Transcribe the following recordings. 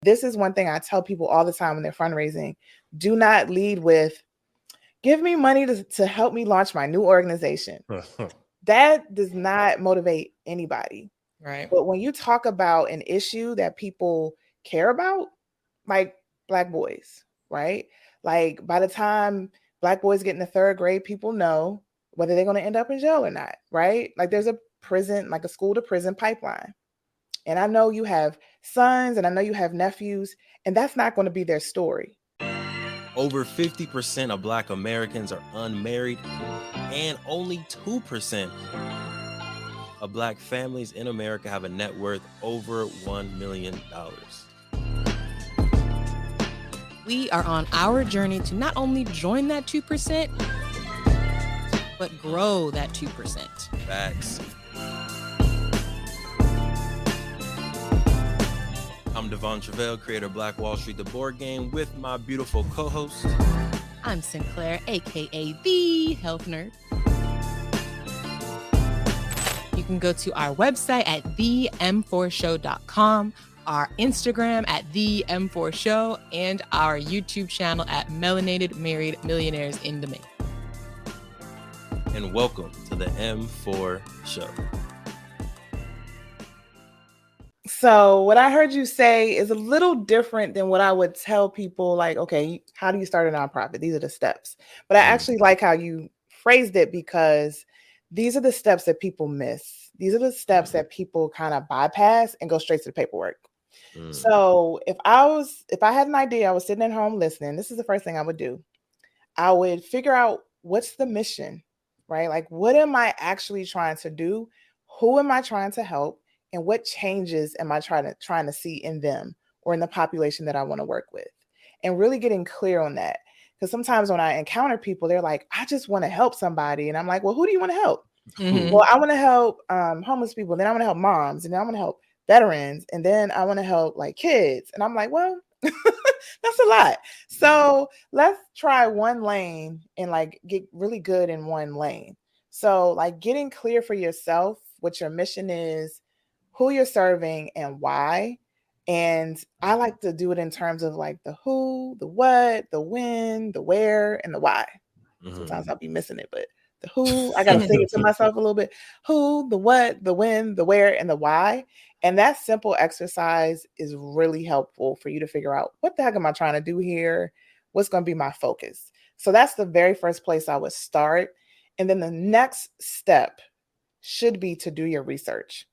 This is one thing I tell people all the time when they're fundraising. Do not lead with, give me money to help me launch my new organization. That does not motivate anybody. Right. But when you talk about an issue that people care about, like Black boys, right? Like by the time Black boys get in the third grade, people know whether they're going to end up in jail or not, right? Like there's a prison, like a school to prison pipeline. And I know you have sons and I know you have nephews, and that's not going to be their story. Over 50% of Black Americans are unmarried, and only 2% of Black families in America have a net worth over $1 million. We are on our journey to not only join that 2%, but grow that 2%. Facts. I'm Devon Travell, creator of Black Wall Street, the board game, with my beautiful co-host. I'm Sinclair, aka the Health Nerd. You can go to our website at them4show.com, our Instagram at them4show, and our YouTube channel at Melanated Married Millionaires in the Making. And welcome to the M4 Show. So what I heard you say is a little different than what I would tell people, like, okay, how do you start a nonprofit? These are the steps. But I actually like how you phrased it, because these are the steps that people miss. These are the steps that people kind of bypass and go straight to the paperwork. So if I had an idea, I was sitting at home listening, this is the first thing I would do. I would figure out what's the mission, right? Like, what am I actually trying to do? Who am I trying to help? And what changes am I trying to see in them or in the population that I want to work with? And really getting clear on that. Because sometimes when I encounter people, they're like, I just want to help somebody. And I'm like, well, who do you want to help? Mm-hmm. Well, I want to help homeless people. Then I want to help moms. And then I want to help veterans. And then I want to help like kids. And I'm like, well, that's a lot. So let's try one lane and like get really good in one lane. So like getting clear for yourself what your mission is, who you're serving, and why. And I like to do it in terms of like the who, the what, the when, the where, and the why. Sometimes I'll be missing it, but the who, I got to sing it to myself a little bit. Who, the what, the when, the where, and the why. And that simple exercise is really helpful for you to figure out, what the heck am I trying to do here? What's going to be my focus? So that's the very first place I would start. And then the next step should be to do your research.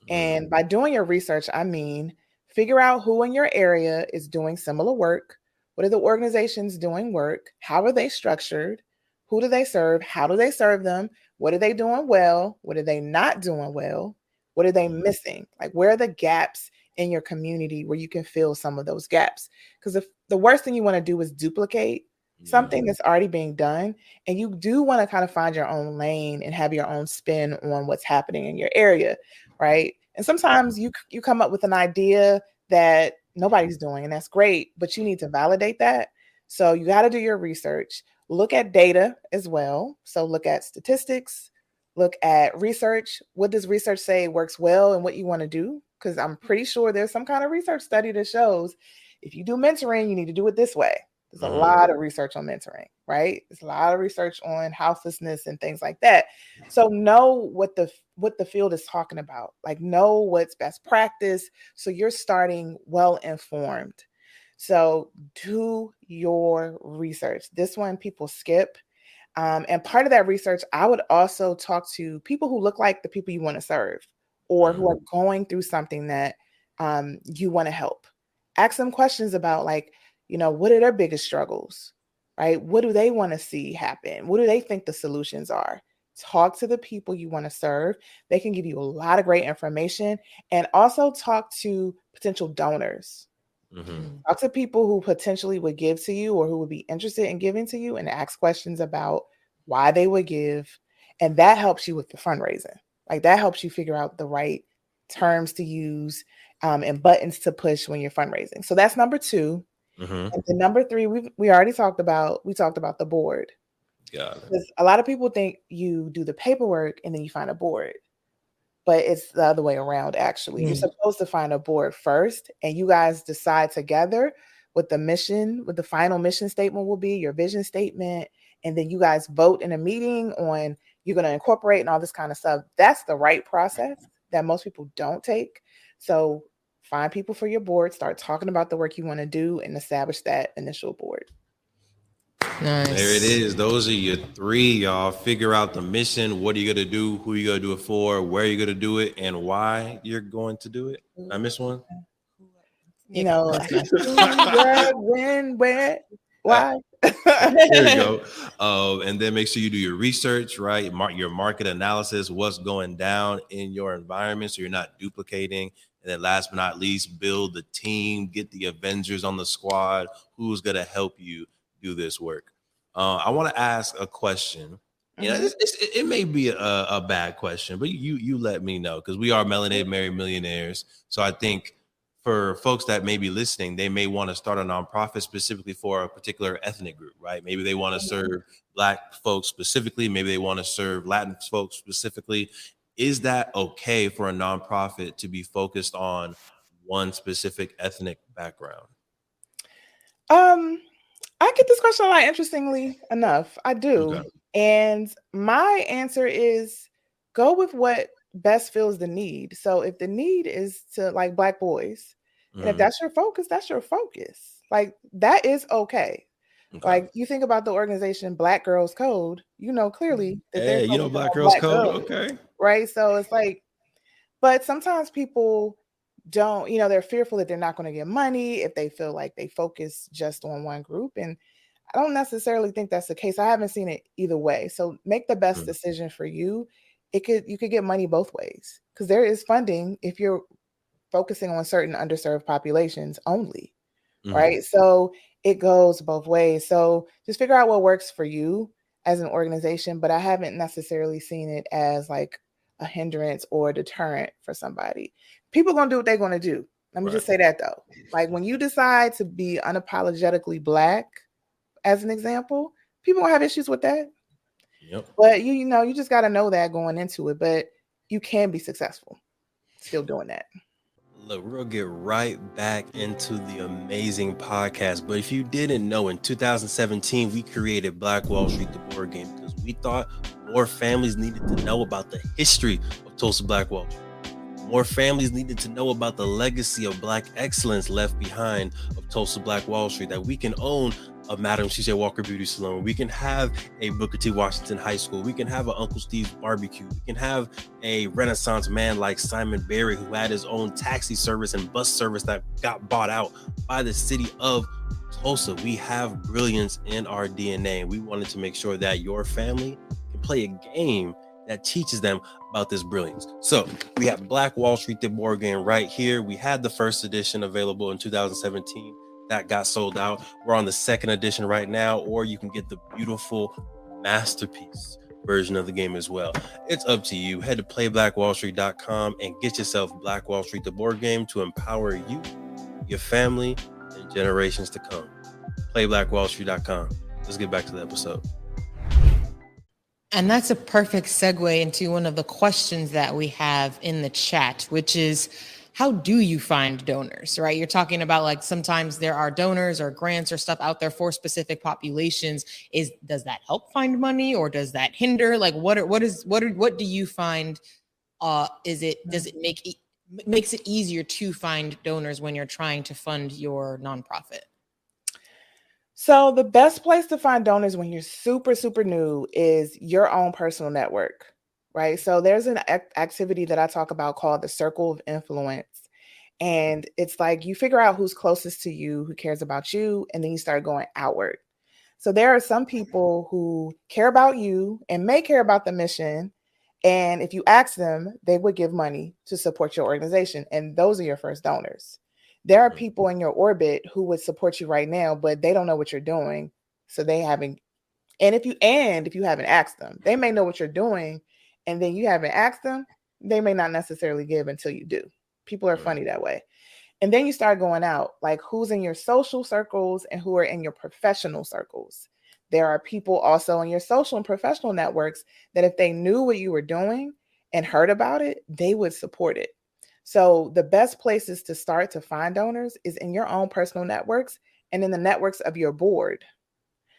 And by doing your research, I mean, figure out who in your area is doing similar work. What are the organizations doing work? How are they structured? Who do they serve? How do they serve them? What are they doing well? What are they not doing well? What are they missing? Like, where are the gaps in your community where you can fill some of those gaps? Because if the worst thing you want to do is duplicate something that's already being done, and you do want to kind of find your own lane and have your own spin on what's happening in your area, right? And sometimes you come up with an idea that nobody's doing, and that's great, but you need to validate that. So you got to do your research, look at data as well. So look at statistics, look at research. What does research say works well and what you want to do? Because I'm pretty sure there's some kind of research study that shows if you do mentoring, you need to do it this way. There's a lot of research on mentoring, right? There's a lot of research on houselessness and things like that. So know what the field is talking about. Like, know what's best practice, so you're starting well informed. So do your research. This one people skip. And part of that research, I would also talk to people who look like the people you want to serve, or who are going through something that you want to help. Ask them questions about, like, what are their biggest struggles, right? What do they want to see happen? What do they think the solutions are? Talk to the people you want to serve. They can give you a lot of great information. And also talk to potential donors. Talk to people who potentially would give to you or who would be interested in giving to you, and ask questions about why they would give. And that helps you with the fundraising. Like, that helps you figure out the right terms to use and buttons to push when you're fundraising. So that's number 2. And then number 3, we already talked about. We talked about the board. Yeah. Because a lot of people think you do the paperwork and then you find a board. but it's the other way around, actually. You're supposed to find a board first, and you guys decide together what the final mission statement will be, your vision statement, and then you guys vote in a meeting on you're going to incorporate and all this kind of stuff. That's the right process that most people don't take. So find people for your board, start talking about the work you want to do, and establish that initial board. Nice. There it is. Those are your three, y'all. Figure out the mission. What are you going to do? Who are you going to do it for? Where are you going to do it? And why you're going to do it. I missed one. You know, where, when, where, why. There you go. And then make sure you do your research, right? Your market analysis, what's going down in your environment, so you're not duplicating. And then last but not least, build the team, get the Avengers on the squad. Who's going to help you do this work? I want to ask a question. You know, it may be a bad question, but you let me know, because we are Melanated Married Millionaires. So I think for folks that may be listening, they may want to start a nonprofit specifically for a particular ethnic group, right? Maybe they want to serve Black folks specifically. Maybe they want to serve Latin folks specifically. Is that okay for a nonprofit to be focused on one specific ethnic background? I get this question a lot, interestingly enough. I do. Okay. And my answer is go with what best fills the need. So if the need is to like Black boys, and if that's your focus, that's your focus. Like, that is okay. Like, you think about the organization Black Girls Code, you know clearly that they're you know Black Girls Code. Okay. Right. So it's like, but sometimes people don't, you know, they're fearful that they're not going to get money if they feel like they focus just on one group. And I don't necessarily think that's the case. I haven't seen it either way. So make the best decision for you. You could get money both ways, because there is funding if you're focusing on certain underserved populations only, right? So it goes both ways. So just figure out what works for you as an organization, but I haven't necessarily seen it as like a hindrance or a deterrent for somebody. People going to do what they're going to do. Let me just say that, though. Like, when you decide to be unapologetically Black, as an example, people going to have issues with that. Yep. But you know, you just got to know that going into it, but you can be successful still doing that. Look, we're going to get right back into the amazing podcast. But if you didn't know, in 2017, we created Black Wall Street, the board game, because we thought more families needed to know about the history of Tulsa Black Wall Street. More families needed to know about the legacy of Black excellence left behind of Tulsa Black Wall Street, that we can own a Madam C.J. Walker Beauty Salon. We can have a Booker T. Washington High School. We can have an Uncle Steve's Barbecue. We can have a Renaissance man like Simon Berry, who had his own taxi service and bus service that got bought out by the city of Tulsa. We have brilliance in our DNA. We wanted to make sure that your family can play a game that teaches them about this brilliance. So we have Black Wall Street, the board game, right here. We had the first edition available in 2017. That got sold out. We're on the second edition right now, or you can get the beautiful masterpiece version of the game as well. It's up to you. Head to playblackwallstreet.com and get yourself Black Wall Street, the board game, to empower you, your family, and generations to come. Playblackwallstreet.com. Let's get back to the episode. And that's a perfect segue into one of the questions that we have in the chat, which is, how do you find donors, right? You're talking about, like, sometimes there are donors or grants or stuff out there for specific populations. Does that help find money, or does that hinder? Like, what do you find? Does it makes it easier to find donors when you're trying to fund your nonprofit? So the best place to find donors when you're super, super new is your own personal network. Right. So there's an activity that I talk about called the circle of influence. And it's like you figure out who's closest to you, who cares about you, and then you start going outward. So there are some people who care about you and may care about the mission. And if you ask them, they would give money to support your organization. And those are your first donors. There are people in your orbit who would support you right now, but they don't know what you're doing. So they haven't. And if you haven't asked them, they may know what you're doing, and then you haven't asked them, they may not necessarily give until you do. People are funny that way. And then you start going out, like, who's in your social circles and who are in your professional circles. There are people also in your social and professional networks that if they knew what you were doing and heard about it, they would support it. So the best places to start to find donors is in your own personal networks and in the networks of your board.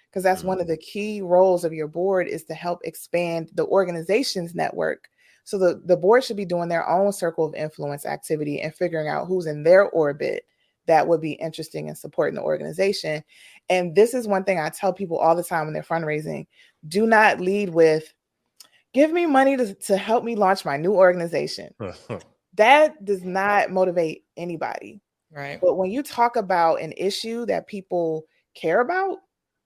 Because that's one of the key roles of your board, is to help expand the organization's network. So the board should be doing their own circle of influence activity and figuring out who's in their orbit that would be interesting in supporting the organization. And this is one thing I tell people all the time when they're fundraising. Do not lead with, give me money to help me launch my new organization. That does not motivate anybody. Right. But when you talk about an issue that people care about,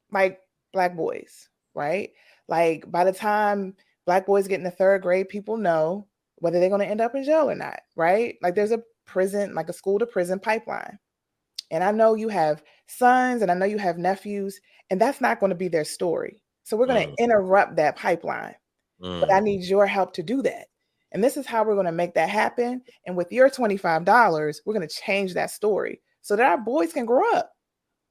like Black boys, right? Like by the time Black boys get in the 3rd grade, people know whether they're going to end up in jail or not, right? Like there's a prison, like a school to prison pipeline. And I know you have sons and I know you have nephews, and that's not going to be their story. So we're going to interrupt that pipeline. But I need your help to do that. And this is how we're going to make that happen. And with your $25, we're going to change that story so that our boys can grow up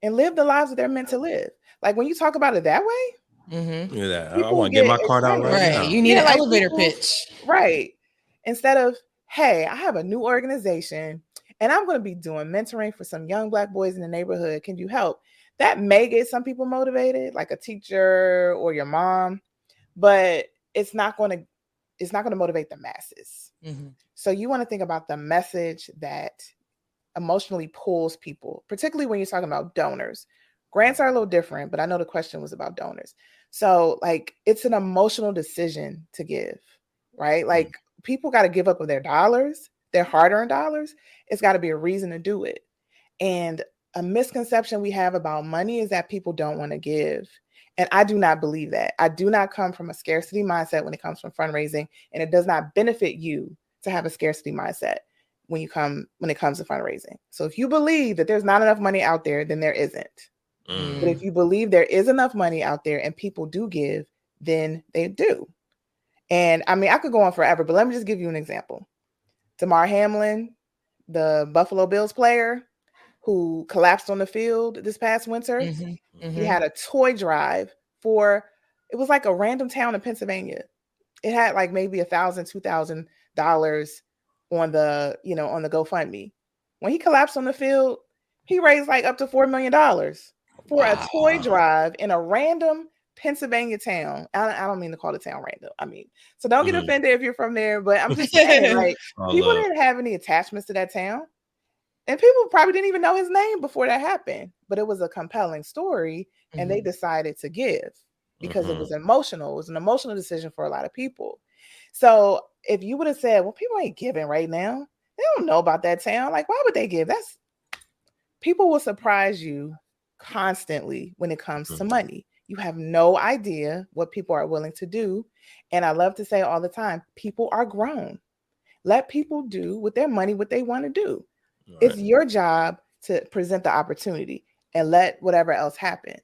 and live the lives that they're meant to live. Like when you talk about it that way, I want to get my card out right now. You need an elevator pitch. Right. Instead of, hey, I have a new organization and I'm going to be doing mentoring for some young Black boys in the neighborhood. Can you help? That may get some people motivated, like a teacher or your mom, but it's not going to motivate the masses. So you want to think about the message that emotionally pulls people, particularly when you're talking about donors. Grants are a little different, but I know the question was about donors. So like, it's an emotional decision to give, right? Like people got to give up of their dollars, their hard-earned dollars. It's got to be a reason to do it. And a misconception we have about money is that people don't want to give. And I do not believe that. I do not come from a scarcity mindset when it comes from fundraising, and it does not benefit you to have a scarcity mindset when it comes to fundraising. So if you believe that there's not enough money out there, then there isn't. But if you believe there is enough money out there and people do give, then they do. And I mean, I could go on forever, but let me just give you an example. Damar Hamlin, the Buffalo Bills player who collapsed on the field this past winter, he had a toy drive it was like a random town in Pennsylvania. It had like maybe $1,000, $2,000 on the GoFundMe. When he collapsed on the field, he raised like up to $4 million for a toy drive in a random Pennsylvania town. I don't mean to call the town random. I mean, so don't get offended if you're from there, but I'm just saying, like, people didn't have any attachments to that town. And people probably didn't even know his name before that happened. But it was a compelling story, and they decided to give because it was emotional. It was an emotional decision for a lot of people. So if you would have said, well, people ain't giving right now, they don't know about that town. Like, why would they give? People will surprise you constantly when it comes to money. You have no idea what people are willing to do. And I love to say all the time, people are grown. Let people do with their money what they want to do. Right. It's your job to present the opportunity and let whatever else happen.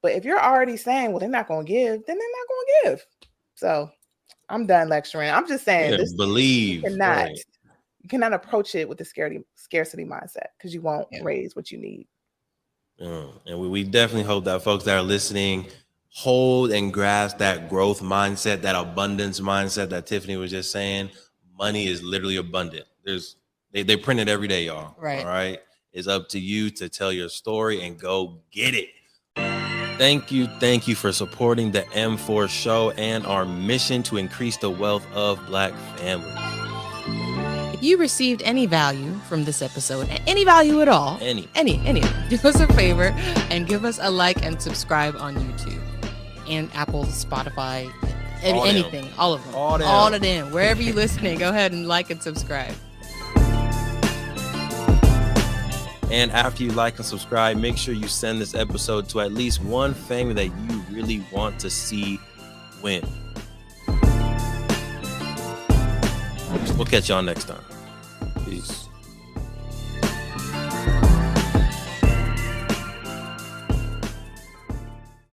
But if you're already saying, well, they're not going to give, then they're not going to give. So I'm done lecturing. I'm just saying, you cannot approach it with the scarcity mindset, because you won't raise what you need. And we definitely hope that folks that are listening hold and grasp that growth mindset, that abundance mindset that Tiffany was just saying. Money is literally abundant. They print it every day, y'all. Right. All right. It's up to you to tell your story and go get it. Thank you for supporting the M4 show and our mission to increase the wealth of Black families. If you received any value from this episode, any value at all, any, do us a favor and give us a like and subscribe on YouTube and Apple, Spotify, anything, all of them. All of them. Wherever you're listening, go ahead and like and subscribe. And after you like and subscribe, make sure you send this episode to at least one family that you really want to see win. We'll catch y'all next time. Peace.